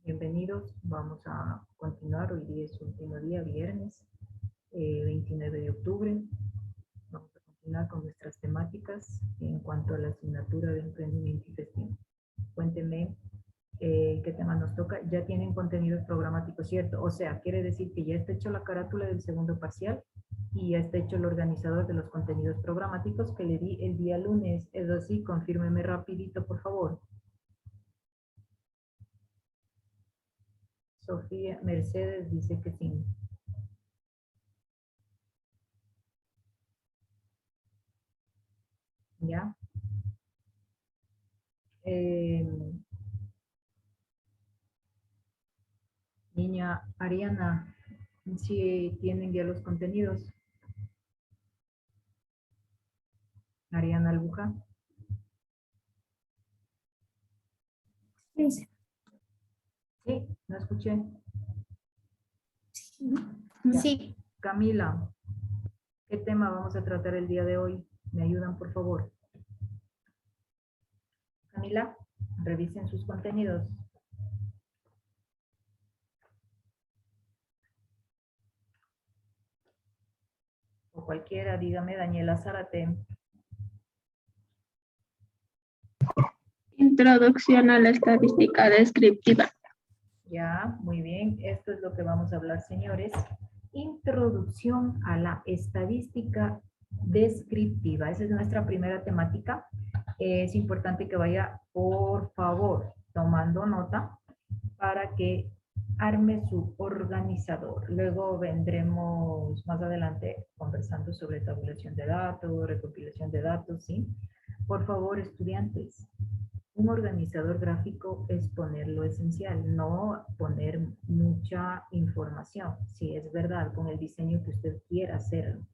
Bienvenidos. Vamos a continuar. Hoy día es su último día, viernes 29 de octubre. Vamos a continuar con nuestras temáticas en cuanto a la asignatura de emprendimiento y gestión. Cuéntenme qué tema nos toca. Ya tienen contenidos programáticos, ¿cierto? O sea, quiere decir que ya está hecho la carátula del segundo parcial y ya está hecho el organizador de los contenidos programáticos que le di el día lunes. Es así, confírmeme rapidito, por favor. Sofía Mercedes dice que sí. ¿Ya? Niña Ariana, si tienen ya los contenidos. Ariana Albuja. Sí. Sí, no escuché. Sí. Camila, ¿qué tema vamos a tratar el día de hoy? ¿Me ayudan, por favor? Camila, revisen sus contenidos. O cualquiera, dígame, Daniela Zárate. Introducción a la estadística descriptiva. Ya, muy bien. Esto es lo que vamos a hablar, señores. Introducción a la estadística descriptiva. Esa es nuestra primera temática. Es importante que vaya, por favor, tomando nota para que arme su organizador. Luego vendremos más adelante conversando sobre tabulación de datos, recopilación de datos, ¿sí? Por favor, estudiantes, un organizador gráfico es poner lo esencial, no poner mucha información. Sí, es verdad, con el diseño que usted quiera hacerlo.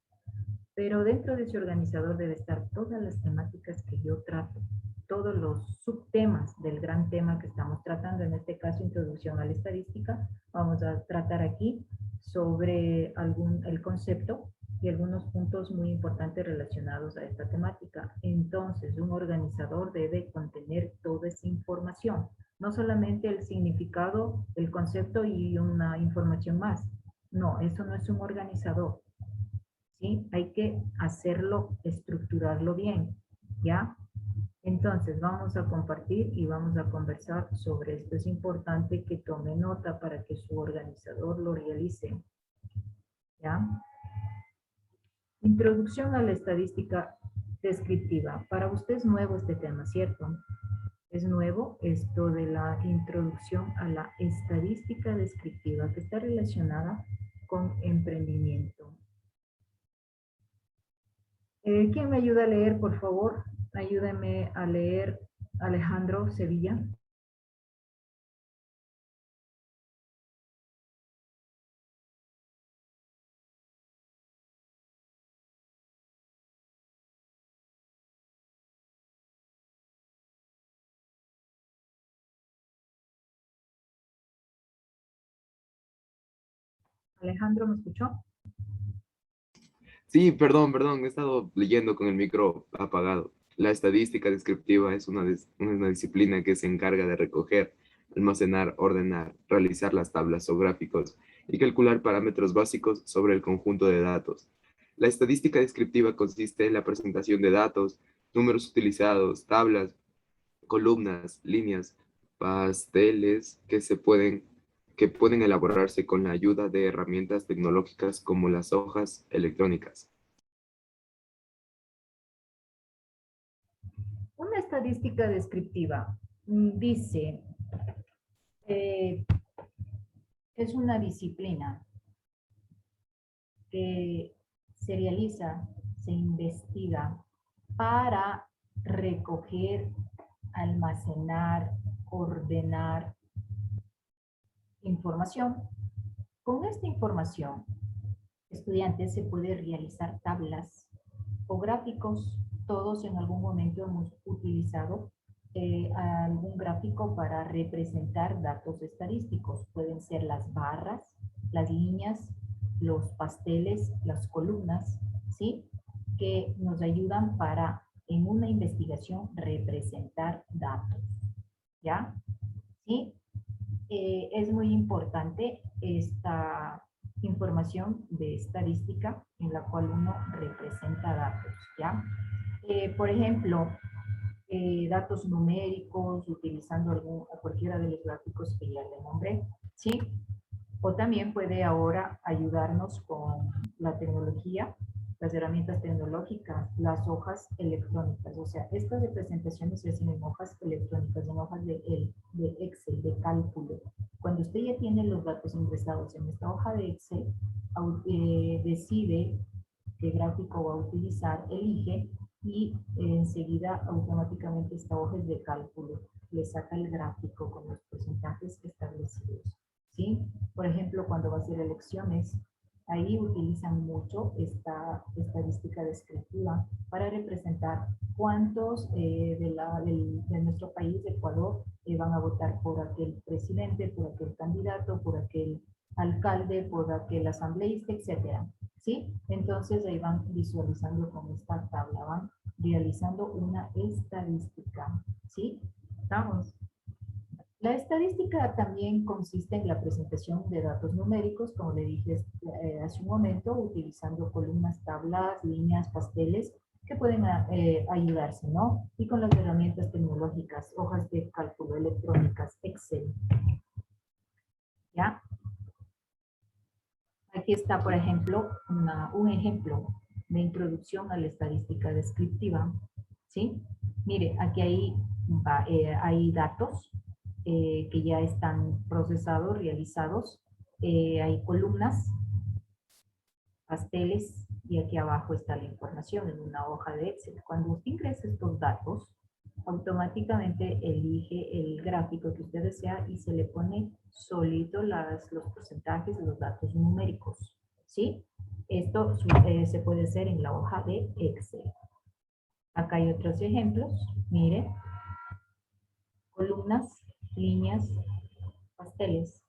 Pero dentro de ese organizador debe estar todas las temáticas que yo trato, todos los subtemas del gran tema que estamos tratando, en este caso introducción a la estadística. Vamos a tratar aquí sobre el concepto y algunos puntos muy importantes relacionados a esta temática. Entonces, un organizador debe contener toda esa información, no solamente el significado, el concepto y una información más. No, eso no es un organizador. ¿Sí? Hay que hacerlo, estructurarlo bien, ¿ya? Entonces, vamos a compartir y vamos a conversar sobre esto. Es importante que tome nota para que su organizador lo realice, ¿ya? Introducción a la estadística descriptiva. Para usted es nuevo este tema, ¿cierto? Es nuevo esto de la introducción a la estadística descriptiva que está relacionada con emprendimiento. ¿Quién me ayuda a leer, por favor? Ayúdeme a leer Alejandro Sevilla. Alejandro, ¿me escuchó? Sí, perdón, he estado leyendo con el micro apagado. La estadística descriptiva es una disciplina que se encarga de recoger, almacenar, ordenar, realizar las tablas o gráficos y calcular parámetros básicos sobre el conjunto de datos. La estadística descriptiva consiste en la presentación de datos, números utilizados, tablas, columnas, líneas, pasteles que pueden elaborarse con la ayuda de herramientas tecnológicas como las hojas electrónicas. Una estadística descriptiva dice, es una disciplina que se realiza, se investiga para recoger, almacenar, ordenar información. Con esta información, estudiantes se puede realizar tablas o gráficos. Todos en algún momento hemos utilizado algún gráfico para representar datos estadísticos. Pueden ser las barras, las líneas, los pasteles, las columnas, ¿sí? Que nos ayudan para, en una investigación, representar datos. ¿Ya? ¿Sí? Es muy importante esta información de estadística en la cual uno representa datos, ¿ya? Por ejemplo, datos numéricos utilizando cualquiera de los gráficos que ya le nombré, ¿sí? O también puede ahora ayudarnos con la tecnología, las herramientas tecnológicas, las hojas electrónicas. O sea, estas representaciones se hacen en hojas electrónicas, en hojas de Excel, de cálculo. Cuando usted ya tiene los datos ingresados en esta hoja de Excel, decide qué gráfico va a utilizar, elige y enseguida automáticamente esta hoja es de cálculo. Le saca el gráfico con los porcentajes establecidos. ¿Sí? Por ejemplo, cuando va a hacer elecciones, ahí utilizan mucho esta estadística descriptiva para representar cuántos de nuestro país, de Ecuador, van a votar por aquel presidente, por aquel candidato, por aquel alcalde, por aquel asambleísta, etcétera. ¿Sí? Entonces ahí van visualizando con esta tabla, van realizando una estadística. ¿Sí? ¿Estamos? La estadística también consiste en la presentación de datos numéricos, como le dije hace un momento, utilizando columnas, tablas, líneas, pasteles, que pueden ayudarse, ¿no? Y con las herramientas tecnológicas, hojas de cálculo electrónicas, Excel. ¿Ya? Aquí está, por ejemplo, un ejemplo de introducción a la estadística descriptiva. ¿Sí? Mire, aquí hay datos que ya están procesados, realizados. Hay columnas, pasteles, y aquí abajo está la información en una hoja de Excel. Cuando usted ingresa estos datos, automáticamente elige el gráfico que usted desea y se le pone solito los porcentajes, los datos numéricos. ¿Sí? Esto se puede hacer en la hoja de Excel. Acá hay otros ejemplos. Mire. Columnas, líneas, pasteles.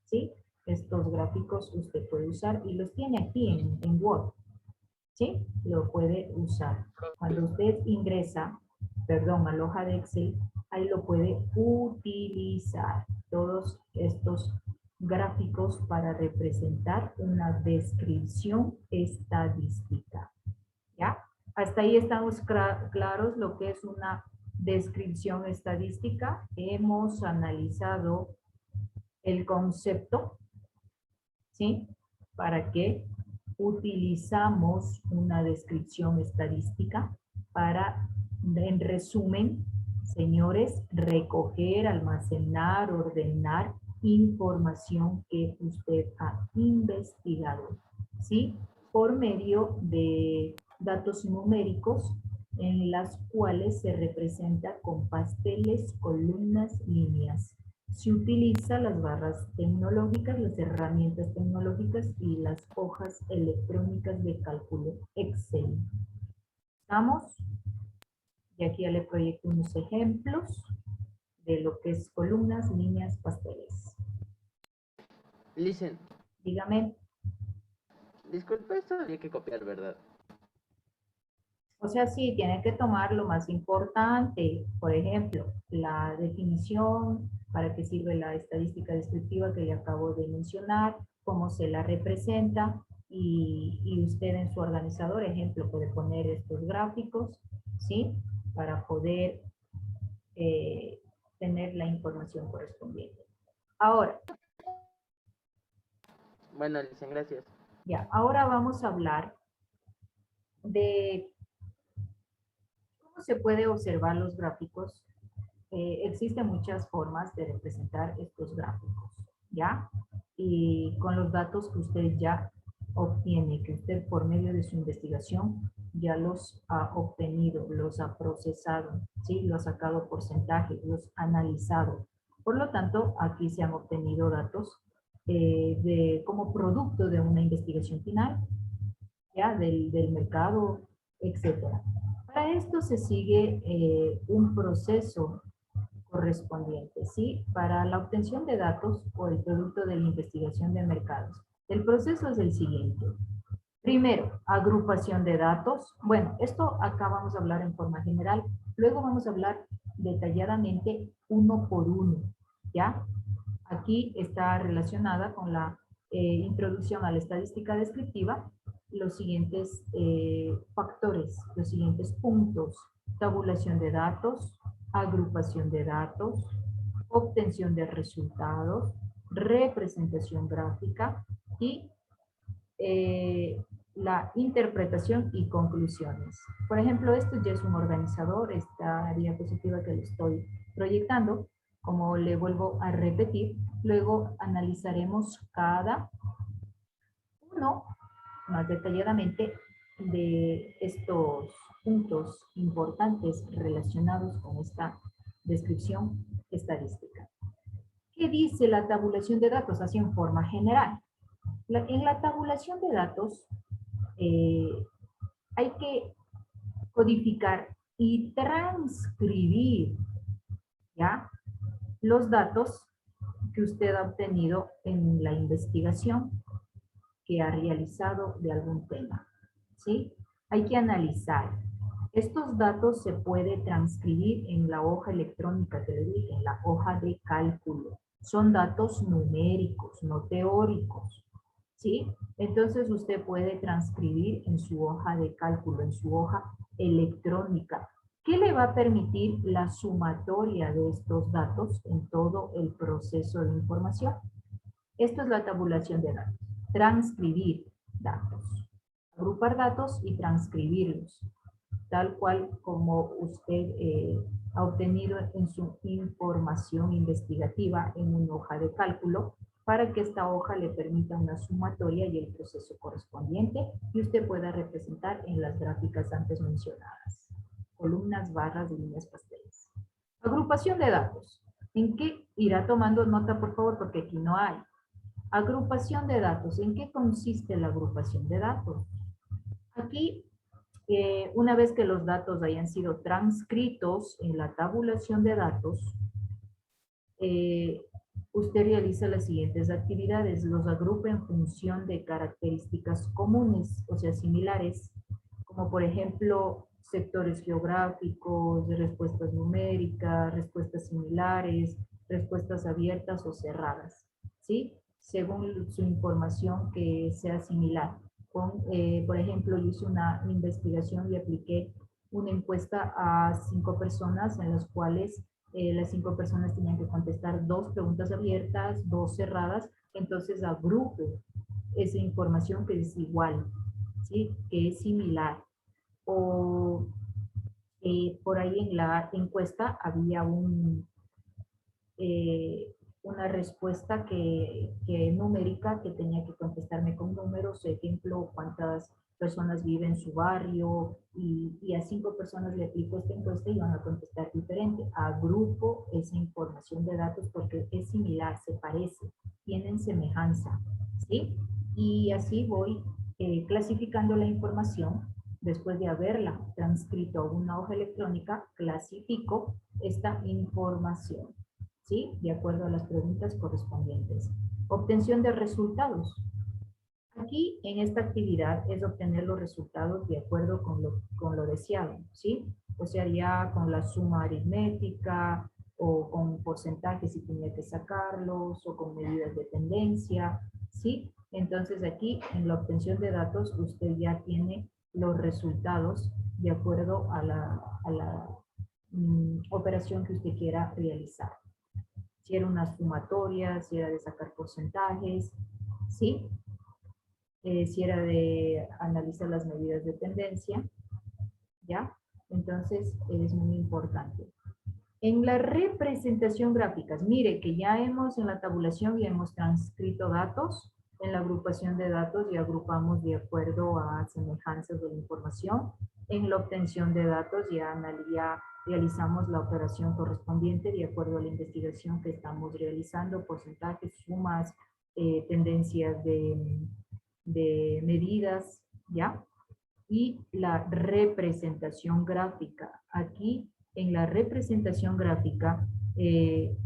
¿Sí? Estos gráficos usted puede usar y los tiene aquí en Word. ¿Sí? Lo puede usar. Cuando usted ingresa, perdón, a la hoja de Excel, ahí lo puede utilizar. Todos estos gráficos para representar una descripción estadística. ¿Ya? Hasta ahí estamos claros lo que es una descripción estadística. Hemos analizado el concepto, ¿sí? ¿Para qué utilizamos una descripción estadística? Para, en resumen, señores, recoger, almacenar, ordenar información que usted ha investigado, ¿sí? Por medio de datos numéricos en las cuales se representa con pasteles, columnas, líneas. Se utiliza las barras tecnológicas, las herramientas tecnológicas y las hojas electrónicas de cálculo Excel. ¿Estamos? Y aquí ya le proyecto unos ejemplos de lo que es columnas, líneas, pasteles. Listen. Dígame. Disculpe, esto habría que copiar, ¿verdad? O sea, sí, tiene que tomar lo más importante. Por ejemplo, la definición, para qué sirve la estadística descriptiva que le acabo de mencionar, cómo se la representa, y usted en su organizador, ejemplo, puede poner estos gráficos, ¿sí? Para poder tener la información correspondiente. Ahora. Bueno, Listen, gracias. Ya, ahora vamos a hablar de cómo se puede observar los gráficos. Existen muchas formas de representar estos gráficos, ¿ya? Y con los datos que usted ya obtiene, que usted por medio de su investigación ya los ha obtenido, los ha procesado, ¿sí? Los ha sacado porcentajes, los ha analizado. Por lo tanto, aquí se han obtenido datos como producto de una investigación final, ¿ya? Del mercado, etcétera. Para esto se sigue un proceso correspondiente, ¿sí? Para la obtención de datos o el producto de la investigación de mercados. El proceso es el siguiente. Primero, agrupación de datos. Bueno, esto acá vamos a hablar en forma general. Luego vamos a hablar detalladamente uno por uno, ¿ya? Aquí está relacionada con la introducción a la estadística descriptiva los siguientes factores, los siguientes puntos: tabulación de datos, agrupación de datos, obtención de resultados, representación gráfica y la interpretación y conclusiones. Por ejemplo, esto ya es un organizador, esta diapositiva que le estoy proyectando. Como le vuelvo a repetir, luego analizaremos cada uno más detalladamente de estos puntos importantes relacionados con esta descripción estadística. ¿Qué dice la tabulación de datos? Así en forma general. En la tabulación de datos hay que codificar y transcribir, ¿ya?, los datos que usted ha obtenido en la investigación que ha realizado de algún tema, ¿sí? Hay que analizar. Estos datos se puede transcribir en la hoja electrónica que le dije, en la hoja de cálculo. Son datos numéricos, no teóricos, ¿sí? Entonces usted puede transcribir en su hoja de cálculo, en su hoja electrónica. ¿Qué le va a permitir la sumatoria de estos datos en todo el proceso de información? Esto es la tabulación de datos. Transcribir datos. Agrupar datos y transcribirlos, tal cual como usted ha obtenido en su información investigativa en una hoja de cálculo, para que esta hoja le permita una sumatoria y el proceso correspondiente y usted pueda representar en las gráficas antes mencionadas. Columnas, barras, líneas, pasteles. Agrupación de datos. ¿En qué irá tomando nota, por favor? Porque aquí no hay. Agrupación de datos. ¿En qué consiste la agrupación de datos? Aquí, una vez que los datos hayan sido transcritos en la tabulación de datos, usted realiza las siguientes actividades. Los agrupa en función de características comunes, o sea, similares, como por ejemplo sectores geográficos, respuestas numéricas, respuestas similares, respuestas abiertas o cerradas, ¿sí? Según su información que sea similar. Por ejemplo, yo hice una investigación y apliqué una encuesta a 5 personas en las cuales las 5 personas tenían que contestar 2 preguntas abiertas, 2 cerradas. Entonces agrupo esa información que es igual, ¿sí? Que es similar. O por ahí en la encuesta había una respuesta numérica que tenía que contestarme con números, ejemplo, cuántas personas viven en su barrio, y a 5 personas le aplico esta encuesta y van a contestar diferente. Agrupo esa información de datos porque es similar, se parece, tienen semejanza, ¿sí? Y así voy clasificando la información. Después de haberla transcrito a una hoja electrónica, clasifico esta información, ¿sí? De acuerdo a las preguntas correspondientes. Obtención de resultados. Aquí, en esta actividad, es obtener los resultados de acuerdo con lo deseado, ¿sí? O sea, ya con la suma aritmética, o con porcentajes si tenía que sacarlos, o con medidas de tendencia, ¿sí? Entonces aquí, en la obtención de datos, usted ya tiene los resultados de acuerdo a la operación que usted quiera realizar. Si era una sumatoria, si era de sacar porcentajes, ¿sí? Si era de analizar las medidas de tendencia, ¿ya? Entonces, es muy importante. En la representación gráfica, mire que ya hemos en la tabulación ya hemos transcrito datos. En la agrupación de datos ya agrupamos de acuerdo a semejanzas de la información. En la obtención de datos ya realizamos la operación correspondiente de acuerdo a la investigación que estamos realizando, porcentajes, sumas, tendencias de medidas, ¿ya? Y la representación gráfica. Aquí, en la representación gráfica,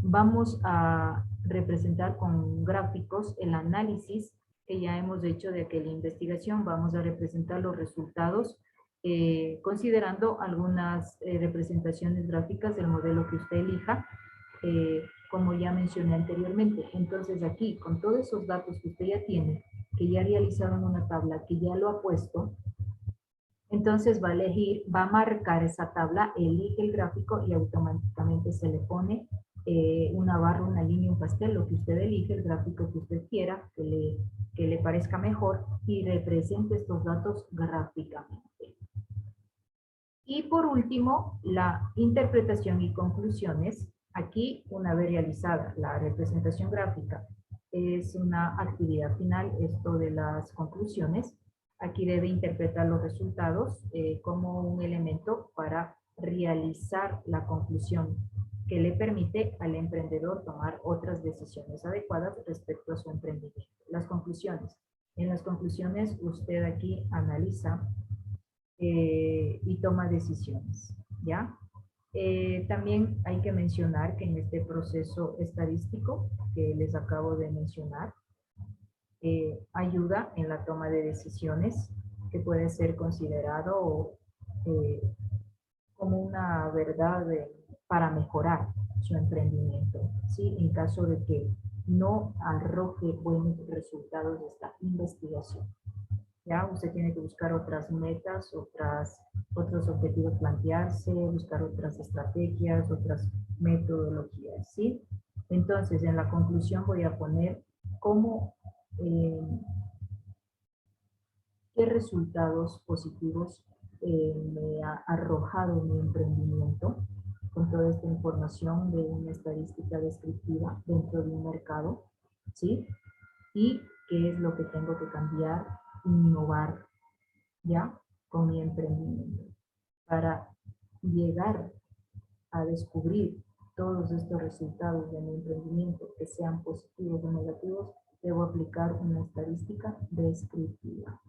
vamos a representar con gráficos el análisis que ya hemos hecho de aquella investigación. Vamos a representar los resultados considerando algunas representaciones gráficas del modelo que usted elija, como ya mencioné anteriormente. Entonces aquí, con todos esos datos que usted ya tiene, que ya realizaron una tabla, que ya lo ha puesto, entonces va a elegir, va a marcar esa tabla, elige el gráfico y automáticamente se le pone una barra, una línea, un pastel, lo que usted elige, el gráfico que usted quiera, que le parezca mejor y represente estos datos gráficamente. Y por último, la interpretación y conclusiones. Aquí, una vez realizada la representación gráfica, es una actividad final, esto de las conclusiones. Aquí debe interpretar los resultados como un elemento para realizar la conclusión que le permite al emprendedor tomar otras decisiones adecuadas respecto a su emprendimiento. Las conclusiones. En las conclusiones usted aquí analiza y toma decisiones, ¿ya? También hay que mencionar que en este proceso estadístico que les acabo de mencionar, ayuda en la toma de decisiones que puede ser considerado como una verdad para mejorar su emprendimiento, ¿sí? En caso de que no arroje buenos resultados de esta investigación. Ya, usted tiene que buscar otras metas, otros objetivos plantearse, buscar otras estrategias, otras metodologías, ¿sí? Entonces, en la conclusión voy a poner cómo, qué resultados positivos me ha arrojado mi emprendimiento con toda esta información de una estadística descriptiva dentro de un mercado, ¿sí? Y qué es lo que tengo que cambiar, innovar, ¿ya? Con mi emprendimiento. Para llegar a descubrir todos estos resultados de mi emprendimiento, que sean positivos o negativos, debo aplicar una estadística descriptiva.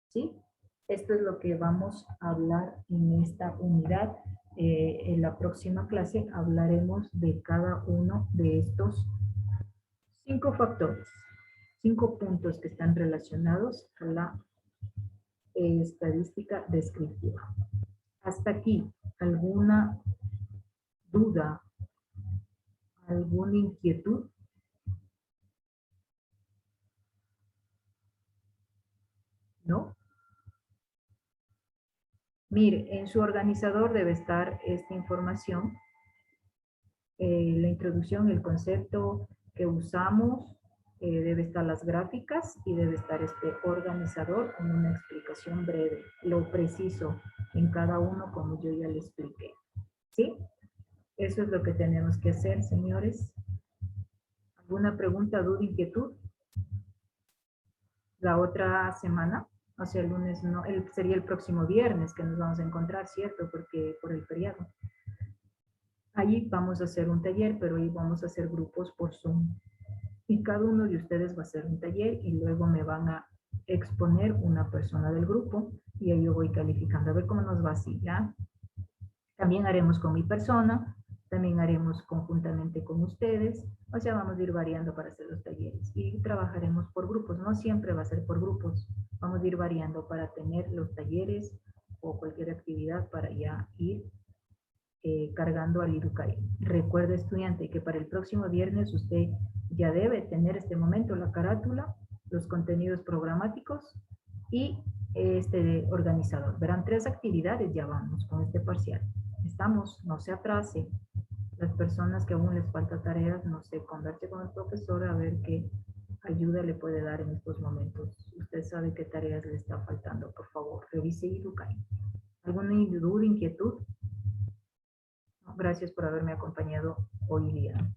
¿Sí? Esto es lo que vamos a hablar en esta unidad. En la próxima clase hablaremos de cada uno de estos 5 factores, 5 puntos que están relacionados a la estadística descriptiva. Hasta aquí, ¿alguna duda? ¿Alguna inquietud? ¿No? Mire, en su organizador debe estar esta información, la introducción, el concepto que usamos, debe estar las gráficas y debe estar este organizador con una explicación breve, lo preciso en cada uno como yo ya le expliqué. ¿Sí? Eso es lo que tenemos que hacer, señores. ¿Alguna pregunta, duda, inquietud? La otra semana, o sea, el lunes no, sería el próximo viernes que nos vamos a encontrar, ¿cierto? Porque por el feriado. Allí vamos a hacer un taller, pero ahí vamos a hacer grupos por Zoom. Y cada uno de ustedes va a hacer un taller y luego me van a exponer una persona del grupo y ahí yo voy calificando a ver cómo nos va así, ¿ya? También haremos con mi persona, también haremos conjuntamente con ustedes, o sea, vamos a ir variando para hacer los talleres y trabajaremos por grupos, no siempre va a ser por grupos, vamos a ir variando para tener los talleres o cualquier actividad para ya ir cargando al Irukai. Recuerde, estudiante, que para el próximo viernes usted ya debe tener este momento la carátula, los contenidos programáticos y este organizador. Verán 3 actividades, ya vamos con este parcial. Estamos, no se atrase. Las personas que aún les falta tareas, no se converse con el profesor a ver qué ayuda le puede dar en estos momentos. Usted sabe qué tareas le está faltando, por favor, revise Irukai. ¿Alguna duda, inquietud? Gracias por haberme acompañado hoy día.